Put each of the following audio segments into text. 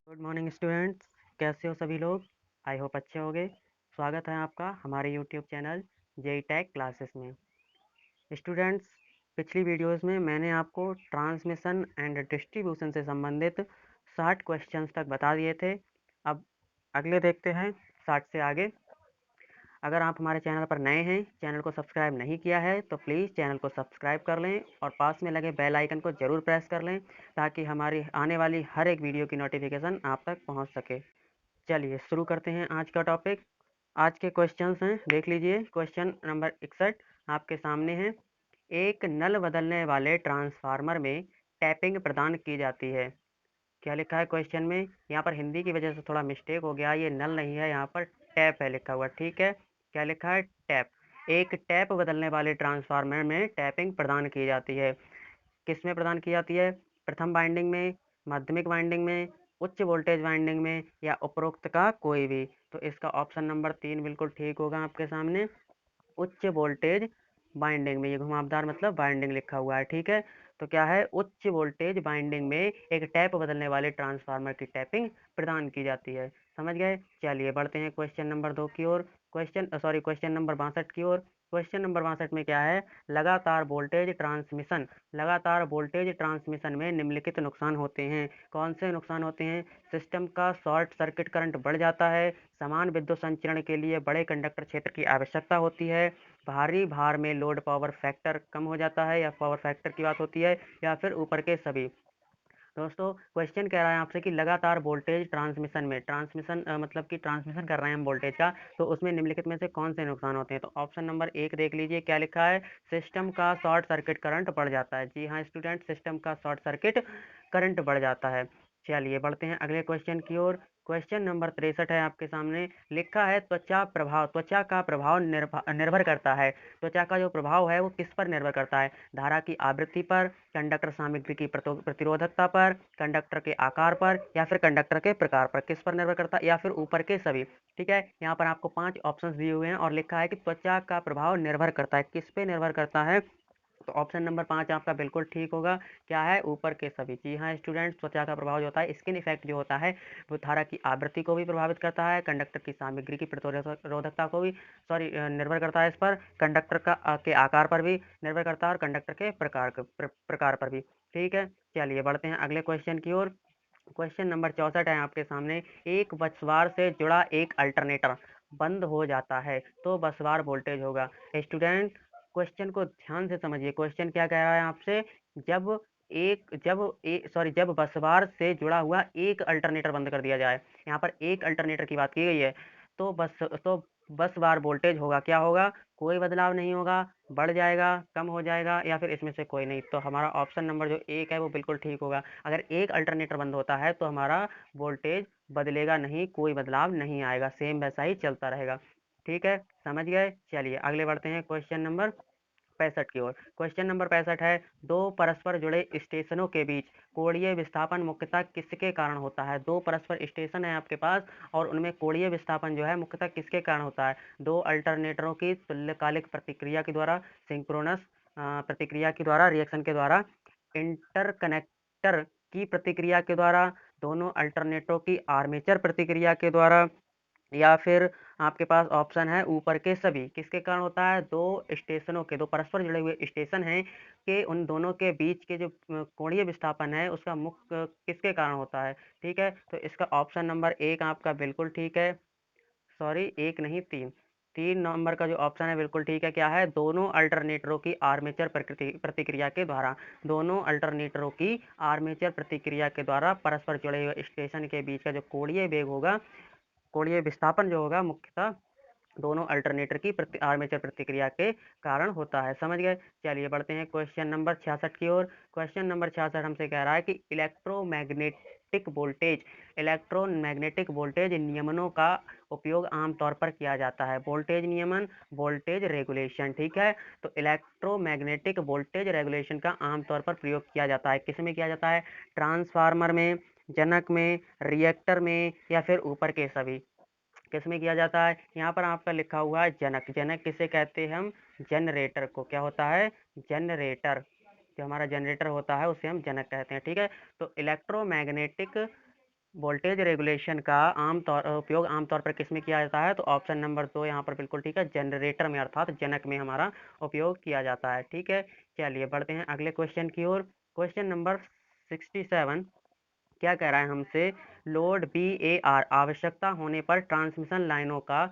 Good morning students. कैसे हो सभी लोग? आई होप अच्छे होंगे। स्वागत है आपका हमारे YouTube channel JE tech classes में। स्टूडेंट्स, पिछली वीडियोस में मैंने आपको ट्रांसमिशन एंड डिस्ट्रीब्यूशन से संबंधित 60 क्वेश्चंस तक बता दिए थे। अब अगले देखते हैं 60 से आगे। अगर आप हमारे चैनल पर नए हैं, चैनल को सब्सक्राइब नहीं किया है तो प्लीज़ चैनल को सब्सक्राइब कर लें और पास में लगे बेल आइकन को ज़रूर प्रेस कर लें ताकि हमारी आने वाली हर एक वीडियो की नोटिफिकेशन आप तक पहुंच सके। चलिए शुरू करते हैं आज का टॉपिक। आज के क्वेश्चंस हैं, देख लीजिए। क्वेश्चन नंबर 61 आपके सामने है। एक नल बदलने वाले ट्रांसफार्मर में टैपिंग प्रदान की जाती है। क्या लिखा है क्वेश्चन में? यहाँ पर हिंदी की वजह से थोड़ा मिस्टेक हो गया, ये नल नहीं है, यहाँ पर टैप है लिखा हुआ। ठीक है, क्या लिखा है? टैप। एक टैप बदलने वाले ट्रांसफार्मर में टैपिंग प्रदान की जाती है। किस में प्रदान की जाती है? प्रथम वाइंडिंग में, माध्यमिक वाइंडिंग में, उच्च वोल्टेज वाइंडिंग में या उपरोक्त का कोई भी। तो इसका ऑप्शन नंबर 3 बिल्कुल ठीक होगा आपके सामने। उच्च वोल्टेज बाइंडिंग में, ये घुमावदार मतलब बाइंडिंग लिखा हुआ है। ठीक है, तो क्या है? उच्च वोल्टेज बाइंडिंग में एक टैप बदलने वाले ट्रांसफार्मर की टैपिंग प्रदान की जाती है। समझ गए? चलिए बढ़ते हैं क्वेश्चन नंबर 2 की ओर। क्वेश्चन नंबर 62 की ओर। क्वेश्चन नंबर 62 में क्या है? लगातार वोल्टेज ट्रांसमिशन में निम्नलिखित नुकसान होते हैं। कौन से नुकसान होते हैं? सिस्टम का शॉर्ट सर्किट करंट बढ़ जाता है, समान विद्युत संचरण के लिए बड़े कंडक्टर क्षेत्र की आवश्यकता होती है, भारी भार में लोड पावर फैक्टर कम हो जाता है, या पावर फैक्टर की बात होती है, या फिर ऊपर के सभी। दोस्तों, क्वेश्चन कह रहा है आपसे कि लगातार वोल्टेज ट्रांसमिशन में, ट्रांसमिशन मतलब कि ट्रांसमिशन कर रहे हैं हम वोल्टेज का, तो उसमें निम्नलिखित में से कौन से नुकसान होते हैं? तो ऑप्शन नंबर 1 देख लीजिए, क्या लिखा है? सिस्टम का शॉर्ट सर्किट करंट बढ़ जाता है। जी हाँ स्टूडेंट, सिस्टम का शॉर्ट सर्किट करंट बढ़ जाता है। चलिए बढ़ते हैं अगले क्वेश्चन की ओर। क्वेश्चन नंबर 63 है आपके सामने। लिखा है त्वचा का प्रभाव निर्भर करता है। त्वचा का जो प्रभाव है वो किस पर निर्भर करता है? धारा की आवृत्ति पर, कंडक्टर सामग्री की प्रतिरोधकता पर, कंडक्टर के आकार पर, या फिर कंडक्टर के प्रकार पर। किस पर निर्भर करता है? या फिर ऊपर के सभी। ठीक है, यहाँ पर आपको 5 ऑप्शंस दिए हुए हैं और लिखा है कि त्वचा का प्रभाव निर्भर करता है। किस पे निर्भर करता है? तो ऑप्शन नंबर 5 आपका बिल्कुल ठीक होगा। क्या है? ऊपर के सभी। जी हाँ स्टूडेंट्स, त्वचा का प्रभाव जो होता है, स्किन इफेक्ट जो होता है, वो धारा की आवृत्ति को भी प्रभावित करता है, कंडक्टर की सामग्री की प्रतिरोधकता को भी निर्भर करता है। इस पर कंडक्टर के आकार पर भी निर्भर करता है और कंडक्टर के प्रकार पर भी। ठीक है, चलिए बढ़ते हैं अगले क्वेश्चन की ओर। क्वेश्चन नंबर 64 है आपके सामने। एक बसवार से जुड़ा एक अल्टरनेटर बंद हो जाता है तो बसवार वोल्टेज होगा। स्टूडेंट, क्वेश्चन को ध्यान से समझिए। क्वेश्चन क्या कह रहा है आपसे? जब जब बसवार से जुड़ा हुआ एक अल्टरनेटर बंद कर दिया जाए, यहाँ पर एक अल्टरनेटर की बात की गई है, तो बस बार वोल्टेज होगा, क्या होगा? कोई बदलाव नहीं होगा, बढ़ जाएगा, कम हो जाएगा, या फिर इसमें से कोई नहीं। तो हमारा ऑप्शन नंबर जो 1 है वो बिल्कुल ठीक होगा। अगर एक अल्टरनेटर बंद होता है तो हमारा वोल्टेज बदलेगा नहीं, कोई बदलाव नहीं आएगा, सेम वैसा ही चलता रहेगा। ठीक है, समझ गए? चलिए आगे बढ़ते हैं क्वेश्चन नंबर 65 की ओर। क्वेश्चन नंबर 65 है। दो परस्पर जुड़े स्टेशनों के बीच कोणीय विस्थापन मुख्यतः किसके कारण होता है? दो परस्पर स्टेशन है आपके पास और उनमें कोणीय विस्थापन जो है मुख्यतः किसके कारण होता है? दो अल्टरनेटरों की तुल्यकालिक प्रतिक्रिया के द्वारा, सिंक्रोनस प्रतिक्रिया के द्वारा, रिएक्शन के द्वारा, इंटरकनेक्टर की प्रतिक्रिया के द्वारा, दोनों अल्टरनेटरों की आर्मेचर प्रतिक्रिया के द्वारा, या फिर आपके पास ऑप्शन है ऊपर के सभी। किसके कारण होता है? दो स्टेशनों के, दो परस्पर जुड़े हुए स्टेशन हैं कि उन दोनों के बीच के जो कोणीय विस्थापन है उसका मुख्य किसके कारण होता है? ठीक है, तो इसका ऑप्शन नंबर 1 आपका बिल्कुल ठीक है। सॉरी, 1 नहीं 3। 3 नंबर का जो ऑप्शन है बिल्कुल ठीक है। क्या है? दोनों अल्टरनेटरों की आर्मेचर प्रतिक्रिया के द्वारा, दोनों अल्टरनेटरों की आर्मेचर प्रतिक्रिया के द्वारा परस्पर जुड़े हुए स्टेशन के बीच का जो कोणीय वेग होगा, कोणीय विस्थापन जो होगा, मुख्यतः दोनों अल्टरनेटर की आर्मेचर प्रतिक्रिया के कारण होता है। समझ गए? चलिए बढ़ते हैं क्वेश्चन नंबर 66 की ओर। क्वेश्चन नंबर 66 हमसे कह रहा है कि इलेक्ट्रोमैग्नेटिक वोल्टेज नियमनों का उपयोग आमतौर पर किया जाता है। वोल्टेज नियमन, वोल्टेज रेगुलेशन। ठीक है, तो इलेक्ट्रोमैग्नेटिक वोल्टेज रेगुलेशन का आमतौर पर प्रयोग किया जाता है। किस में किया जाता है? ट्रांसफार्मर में, जनक में, रिएक्टर में, या फिर ऊपर के सभी। किस में किया जाता है? यहाँ पर आपका लिखा हुआ है जनक। जनक किसे कहते हैं हम? जनरेटर को। क्या होता है? जनरेटर। जो हमारा जनरेटर होता है उसे हम जनक कहते हैं। ठीक है, तो इलेक्ट्रोमैग्नेटिक वोल्टेज रेगुलेशन का उपयोग आमतौर पर किस में किया जाता है? तो ऑप्शन नंबर 2 यहाँ पर बिल्कुल ठीक है, जनरेटर में अर्थात जनक में हमारा उपयोग किया जाता है। ठीक है, चलिए बढ़ते हैं अगले क्वेश्चन की ओर। क्वेश्चन नंबर 67 क्या कह रहा है हमसे? लोड VAR आवश्यकता होने पर ट्रांसमिशन लाइनों का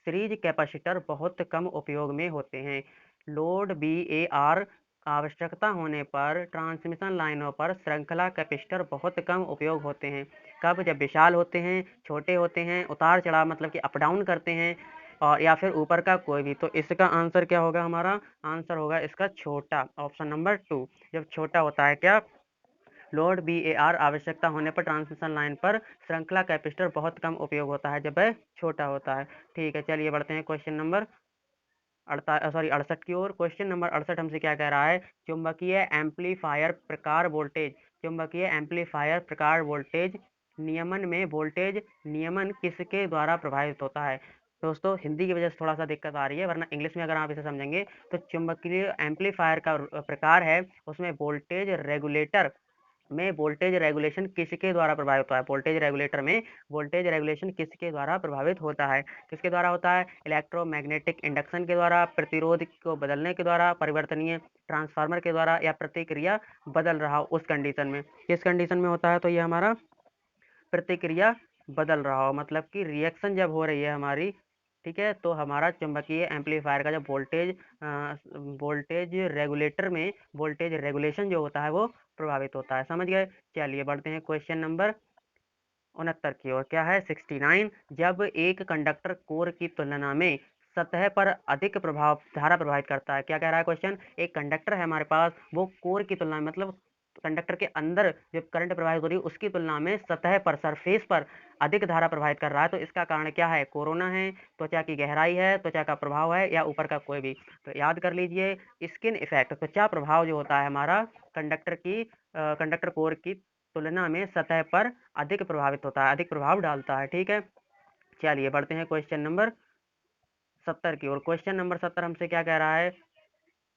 सीरीज कैपेसिटर बहुत कम उपयोग में होते हैं। लोड VAR आवश्यकता होने पर ट्रांसमिशन लाइनों पर श्रृंखला कैपेसिटर बहुत कम उपयोग होते हैं। कब? जब विशाल होते हैं, छोटे होते हैं, उतार चढ़ाव मतलब कि अप डाउन करते हैं, और या फिर ऊपर का कोई भी। तो इसका आंसर क्या होगा? हमारा आंसर होगा इसका छोटा, ऑप्शन नंबर 2। जब छोटा होता है क्या? लोड VAR आवश्यकता होने पर ट्रांसमिशन लाइन पर श्रृंखला कैपेसिटर बहुत कम उपयोग होता है जब वह छोटा होता है। ठीक है, चलिए बढ़ते हैं क्वेश्चन नंबर 68 की ओर। क्वेश्चन नंबर 68 हमसे क्या कह रहा है? चुंबकीय एम्पलीफायर प्रकार वोल्टेज, चुंबकीय एम्पलीफायर प्रकार वोल्टेज नियमन में वोल्टेज नियमन किसके द्वारा प्रभावित होता है? दोस्तों हिंदी की वजह से थोड़ा सा दिक्कत आ रही है, वरना इंग्लिश में अगर आप इसे समझेंगे तो चुंबकीय एम्पलीफायर का प्रकार है, उसमें वोल्टेज रेगुलेटर में वोल्टेज रेगुलेशन किसके द्वारा प्रभावित होता है? वोल्टेज रेगुलेटर में वोल्टेज रेगुलेशन किसके द्वारा प्रभावित होता है? किसके द्वारा होता है? इलेक्ट्रोमैग्नेटिक इंडक्शन के द्वारा, प्रतिरोध को बदलने के द्वारा, परिवर्तनीय ट्रांसफार्मर के द्वारा, या प्रतिक्रिया बदल रहा हो उस कंडीशन में। किस कंडीशन में होता है? तो ये हमारा प्रतिक्रिया बदल रहा हो, मतलब कि रिएक्शन जब हो रही है हमारी, ठीक है, तो हमारा चुंबकीय एम्पलीफायर का जब वोल्टेज रेगुलेटर में वोल्टेज रेगुलेशन जो होता है वो प्रभावित होता है। समझ गए? चलिए बढ़ते हैं क्वेश्चन नंबर 69 की ओर। क्या है? 69। जब एक कंडक्टर कोर की तुलना में सतह पर अधिक धारा प्रभावित करता है। क्या कह रहा है क्वेश्चन? एक कंडक्टर है हमारे पास, वो कोर की तुलना में मतलब कंडक्टर के अंदर जो करंट प्रवाहित हो रही है उसकी तुलना में सतह पर, सरफेस पर अधिक धारा प्रवाहित कर रहा है। तो इसका कारण क्या है? कोरोना है, त्वचा की गहराई है, त्वचा का प्रभाव है, या ऊपर का कोई भी। तो याद कर लीजिए, स्किन इफेक्ट, त्वचा प्रभाव जो होता है हमारा कंडक्टर कोर की तुलना में सतह पर अधिक प्रभावित होता है, अधिक प्रभाव डालता है। ठीक है, चलिए बढ़ते हैं क्वेश्चन नंबर 70 की ओर। क्वेश्चन नंबर 70 हमसे क्या कह रहा है?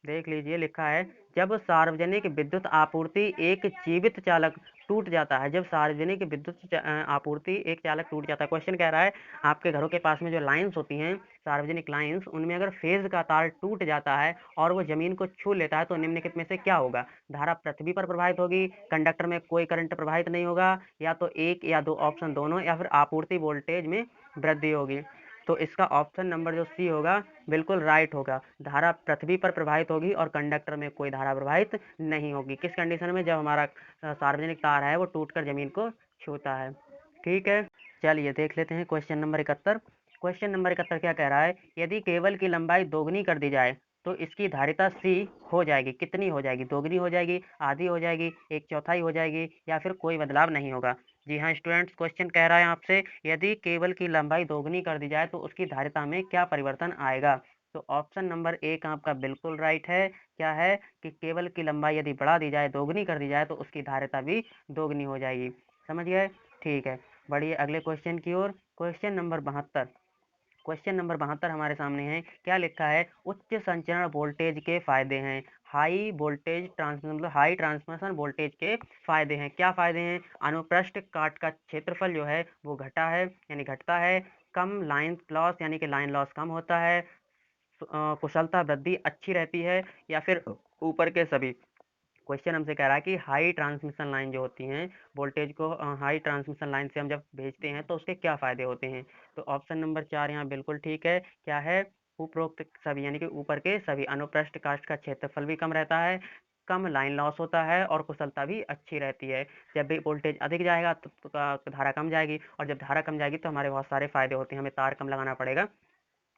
देख लीजिए, लिखा है जब सार्वजनिक विद्युत आपूर्ति एक जीवित चालक टूट जाता है। जब सार्वजनिक आपूर्ति एक चालक टूट जाता है। क्वेश्चन कह रहा है आपके घरों के पास में जो लाइंस होती हैं, सार्वजनिक लाइंस, उनमें अगर फेज का तार टूट जाता है और वो जमीन को छू लेता है तो निम्नलिखित में से क्या होगा? धारा पृथ्वी पर प्रभावित होगी, कंडक्टर में कोई करंट प्रवाहित नहीं होगा, या तो एक या दो, ऑप्शन दोनों, या फिर आपूर्ति वोल्टेज में वृद्धि होगी। तो इसका ऑप्शन नंबर जो सी होगा बिल्कुल राइट होगा। धारा पृथ्वी पर प्रवाहित होगी और कंडक्टर में कोई धारा प्रवाहित नहीं होगी। किस कंडीशन में? जब हमारा सार्वजनिक तार है वो टूटकर जमीन को छूता है। ठीक है, चलिए देख लेते हैं क्वेश्चन नंबर 71। क्वेश्चन नंबर 71 क्या कह रहा है? यदि केबल की लंबाई दोगुनी कर दी जाए तो इसकी धारिता सी हो जाएगी। कितनी हो जाएगी? दोगुनी हो जाएगी, आधी हो जाएगी, एक चौथाई हो जाएगी, या फिर कोई बदलाव नहीं होगा? जी हाँ स्टूडेंट्स, क्वेश्चन कह रहा है आपसे यदि केबल की लंबाई दोगुनी कर दी जाए तो उसकी धारिता में क्या परिवर्तन आएगा? तो ऑप्शन नंबर एक आपका बिल्कुल राइट है। क्या है? कि केबल की लंबाई यदि बढ़ा दी जाए, दोगुनी कर दी जाए, तो उसकी धारिता भी दोगुनी हो जाएगी। समझ गए? ठीक है, बढ़िए अगले क्वेश्चन की ओर। Question number 72। क्वेश्चन नंबर 72 हमारे सामने है। क्या लिखा है? उच्च संचरण वोल्टेज के फायदे हैं। हाई वोल्टेज ट्रांसमिशन मतलब हाई ट्रांसमिशन वोल्टेज के फायदे हैं। क्या फायदे हैं? अनुप्रस्थ काट का क्षेत्रफल जो है वो घटा है, यानी घटता है। कम लाइन लॉस, यानी कि लाइन लॉस कम होता है। कुशलता वृद्धि अच्छी रहती है, या फिर ऊपर के सभी। क्वेश्चन हमसे कह रहा है कि हाई ट्रांसमिशन लाइन जो होती हैं, वोल्टेज को हाई ट्रांसमिशन लाइन से हम जब भेजते हैं तो उसके क्या फ़ायदे होते हैं? तो ऑप्शन नंबर 4 यहाँ बिल्कुल ठीक है। क्या है? उपरोक्त सभी, यानी कि ऊपर के सभी। अनुप्रस्थ काष्ठ का क्षेत्रफल भी कम रहता है, कम लाइन लॉस होता है, और कुशलता भी अच्छी रहती है। जब भी वोल्टेज अधिक जाएगा तो धारा कम जाएगी, और जब धारा कम जाएगी तो हमारे बहुत सारे फ़ायदे होते हैं। हमें तार कम लगाना पड़ेगा,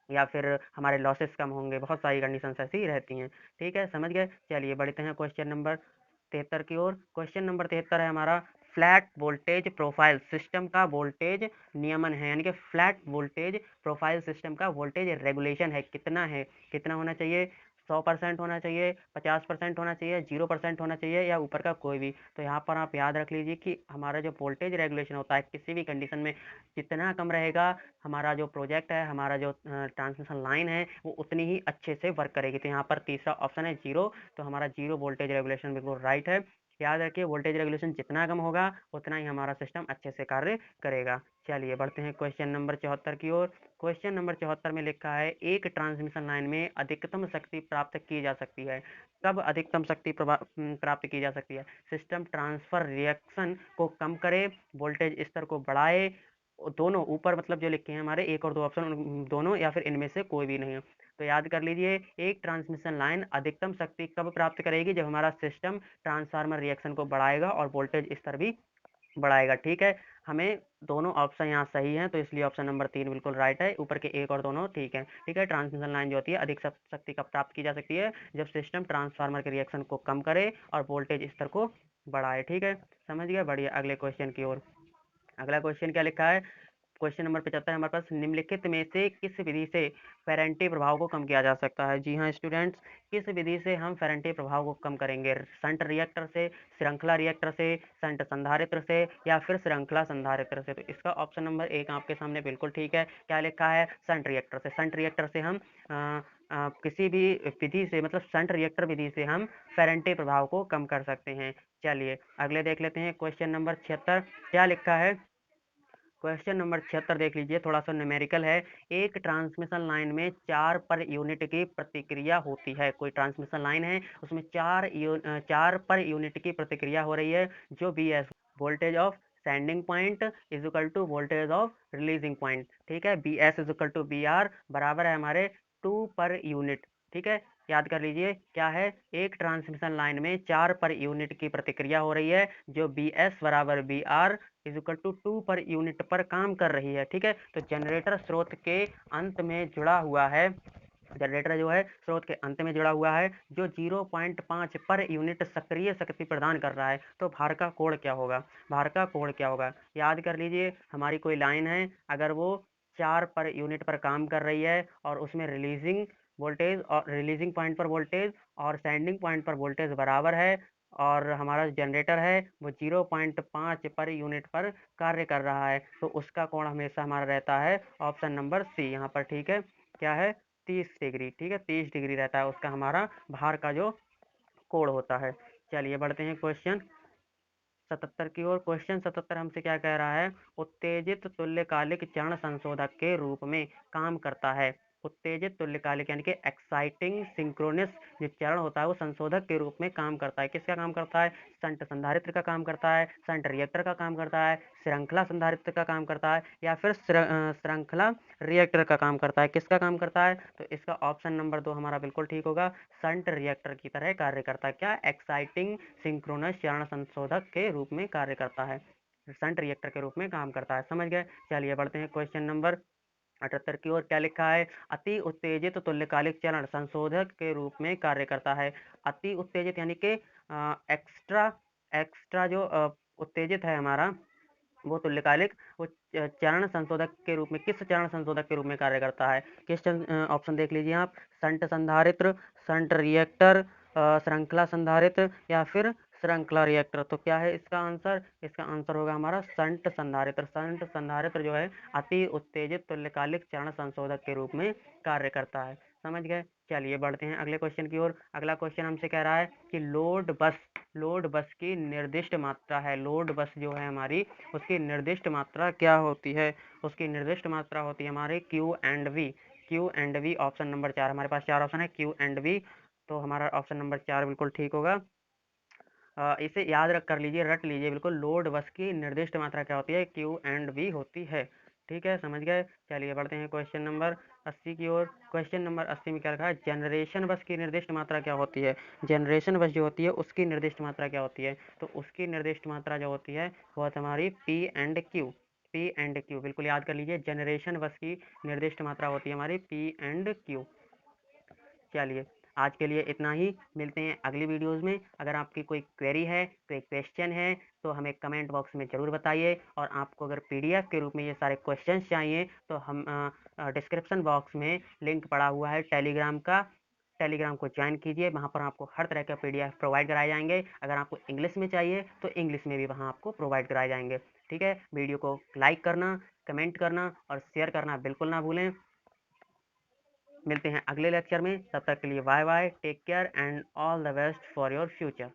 या फिर हमारे लॉसेस कम होंगे, बहुत सारी कंडीशंस ऐसी रहती हैं। ठीक है, समझ गए? चलिए बढ़ते हैं क्वेश्चन नंबर 73 की ओर। क्वेश्चन नंबर 73 है हमारा फ्लैट वोल्टेज प्रोफाइल सिस्टम का वोल्टेज नियमन है, यानी कि फ्लैट वोल्टेज प्रोफाइल सिस्टम का वोल्टेज रेगुलेशन है। कितना है? कितना होना चाहिए? 100% होना चाहिए, 50% होना चाहिए, 0% होना चाहिए, या ऊपर का कोई भी। तो यहाँ पर आप याद रख लीजिए कि हमारा जो वोल्टेज रेगुलेशन होता है किसी भी कंडीशन में जितना कम रहेगा, हमारा जो प्रोजेक्ट है, हमारा जो ट्रांसमिशन लाइन है, वो उतनी ही अच्छे से वर्क करेगी। तो यहाँ पर तीसरा ऑप्शन है जीरो। तो हमारा जीरो वोल्टेज रेगुलेशन बिल्कुल राइट है। याद रखिए वोल्टेज रेगुलेशन जितना कम होगा उतना ही हमारा सिस्टम अच्छे से कार्य करेगा। चलिए बढ़ते हैं क्वेश्चन नंबर 74 की ओर। क्वेश्चन नंबर 74 में लिखा है एक ट्रांसमिशन लाइन में अधिकतम शक्ति प्राप्त की जा सकती है। कब अधिकतम शक्ति प्राप्त की जा सकती है? सिस्टम ट्रांसफर रिएक्शन को कम करे, वोल्टेज स्तर को बढ़ाए, दोनों ऊपर मतलब जो लिखे हैं हमारे एक और दो ऑप्शन दोनों या फिर इनमें से कोई भी नहीं। तो याद कर लीजिए एक ट्रांसमिशन लाइन अधिकतम शक्ति कब प्राप्त करेगी? जब हमारा सिस्टम ट्रांसफार्मर रिएक्शन को बढ़ाएगा और वोल्टेज स्तर भी बढ़ाएगा। ठीक है, हमें दोनों ऑप्शन यहाँ सही हैं, तो इसलिए ऑप्शन नंबर 3 बिल्कुल राइट है। ऊपर के एक और दोनों ठीक है। ठीक है, ट्रांसमिशन लाइन जो होती है अधिक शक्ति कब प्राप्त की जा सकती है? जब सिस्टम ट्रांसफार्मर के रिएक्शन को कम करे और वोल्टेज स्तर को बढ़ाए। ठीक है, समझ गए? बढ़िया, अगले क्वेश्चन की ओर। अगला क्वेश्चन क्या लिखा है? क्वेश्चन नंबर 75 हमारे पास, निम्नलिखित में से किस विधि से फेरेंटी प्रभाव को कम किया जा सकता है? जी हाँ स्टूडेंट्स, किस विधि से हम फेरेंटी प्रभाव को कम करेंगे? शंट रिएक्टर से, श्रृंखला रिएक्टर से, शंट संधारित्र से या फिर श्रृंखला संधारित्र से? तो इसका ऑप्शन नंबर 1 आपके सामने बिल्कुल ठीक है। क्या लिखा है? शंट रिएक्टर से। शंट रिएक्टर से हम किसी भी विधि से मतलब शंट रिएक्टर विधि से हम फेरेंटी प्रभाव को कम कर सकते हैं। चलिए अगले देख लेते हैं क्वेश्चन नंबर 76 क्या लिखा है? क्वेश्चन नंबर 76 देख लीजिए, थोड़ा सा न्यूमेरिकल है। एक ट्रांसमिशन लाइन में 4 पर यूनिट की प्रतिक्रिया होती है। कोई ट्रांसमिशन लाइन है उसमें 4 पर यूनिट की प्रतिक्रिया हो रही है, जो V S voltage of sending point is equal to voltage of releasing point. ठीक है, V S is equal to V R बराबर है हमारे 2 पर यूनिट। ठीक है, याद कर लीजिए क्या है? एक ट्रांसमिशन लाइन में 4 पर यूनिट की प्रतिक्रिया हो रही है, जो बी एस बराबर V R is equal to 2 per unit पर काम कर रही है। ठीक है, तो जनरेटर स्रोत के अंत में जुड़ा हुआ है। जनरेटर जो है स्रोत के अंत में जुड़ा हुआ है, जो 0.5 पर यूनिट सक्रिय शक्ति प्रदान कर रहा है। तो भार का कोण क्या होगा? भार का कोण क्या होगा? याद कर लीजिए हमारी कोई लाइन है, अगर वो 4 पर यूनिट पर काम कर रही है और उसमें रिलीजिंग वोल्टेज और रिलीजिंग पॉइंट पर वोल्टेज और सेंडिंग पॉइंट पर वोल्टेज बराबर है, और हमारा जनरेटर है वो 0.5 पर यूनिट पर कार्य कर रहा है, तो उसका कोण हमेशा हमारा रहता है ऑप्शन नंबर सी यहाँ पर। ठीक है, क्या है? 30 डिग्री। ठीक है, 30 डिग्री रहता है उसका हमारा भार का जो कोण होता है। चलिए बढ़ते हैं क्वेश्चन 77 की ओर। क्वेश्चन 77 हमसे क्या कह रहा है? उत्तेजित तुल्यकालिक चरण संशोधक के रूप में काम करता है। उत्तेजित तुल्यकालिक यानी कि एक्साइटिंग सिंक्रोनस जो चरण होता है वो संशोधक के रूप में काम करता है। किसका काम करता है? शंट संधारित्र का काम करता है, शंट रिएक्टर का काम करता है, श्रृंखला संधारित्र का काम करता है, या फिर श्रृंखला रिएक्टर का काम करता है। किसका काम करता है? तो इसका ऑप्शन नंबर 2 हमारा बिल्कुल ठीक होगा। शंट रिएक्टर की तरह कार्य करता है। क्या? एक्साइटिंग सिंक्रोनस चरण संशोधक के रूप में कार्य करता है, शंट रिएक्टर के रूप में काम करता है। समझ गए? चलिए बढ़ते हैं क्वेश्चन नंबर 78 की ओर। क्या लिखा है? अति उत्तेजित तुल्यकालिक चरण संशोधक के रूप में कार्य करता है। अति उत्तेजित यानी कि एक्स्ट्रा एक्स्ट्रा जो उत्तेजित है हमारा वो तुल्यकालिक वो चरण संशोधक के रूप में किस चरण संशोधक के रूप में कार्य करता है? किस ऑप्शन देख लीजिए आप, शंट संधारित्र, शंट रिएक्टर, श्रृंखला संधारित्र या फिर श्रृंखला रिएक्टर। तो क्या है इसका आंसर? इसका आंसर होगा हमारा शंट संधारित्र। शंट संधारित्र जो है अति उत्तेजित तुल्यकालिक चरण संशोधक के रूप में कार्य करता है। समझ गए? चलिए बढ़ते हैं अगले क्वेश्चन की ओर। अगला क्वेश्चन हमसे कह रहा है कि लोड बस की निर्दिष्ट मात्रा है। लोड बस जो है हमारी उसकी निर्दिष्ट मात्रा क्या होती है? उसकी निर्दिष्ट मात्रा होती है हमारी Q and V. Q and V option number 4, हमारे पास 4 ऑप्शन है क्यू एंड वी, तो हमारा ऑप्शन नंबर 4 बिल्कुल ठीक होगा। इसे याद रख कर लीजिए, रट लीजिए बिल्कुल। लोड बस की निर्दिष्ट मात्रा क्या होती है? क्यू एंड वी होती है। ठीक है, समझ गए? चलिए बढ़ते हैं क्वेश्चन नंबर 80 की ओर। क्वेश्चन नंबर 80 में क्या लिखा है? जनरेशन बस की निर्दिष्ट मात्रा क्या होती है? जनरेशन बस जो होती है उसकी निर्दिष्ट मात्रा क्या होती है? तो उसकी निर्दिष्ट मात्रा जो होती है वो हमारी P and Q. P and Q बिल्कुल याद कर लीजिए, जनरेशन बस की निर्दिष्ट मात्रा होती है हमारी पी एंड क्यू। चलिए आज के लिए इतना ही, मिलते हैं अगली वीडियोस में। अगर आपकी कोई क्वेरी है, कोई क्वेश्चन है, तो हमें कमेंट बॉक्स में ज़रूर बताइए। और आपको अगर पीडीएफ के रूप में ये सारे क्वेश्चंस चाहिए तो हम डिस्क्रिप्शन बॉक्स में लिंक पड़ा हुआ है टेलीग्राम का, टेलीग्राम को ज्वाइन कीजिए। वहाँ पर आपको हर तरह का पीडीएफ प्रोवाइड कराए जाएंगे। अगर आपको इंग्लिश में चाहिए तो इंग्लिश में भी वहाँ आपको प्रोवाइड कराए जाएंगे। ठीक है, वीडियो को लाइक करना, कमेंट करना और शेयर करना बिल्कुल ना भूलें। मिलते हैं अगले लेक्चर में, तब तक के लिए bye bye, take care and all the best for your future.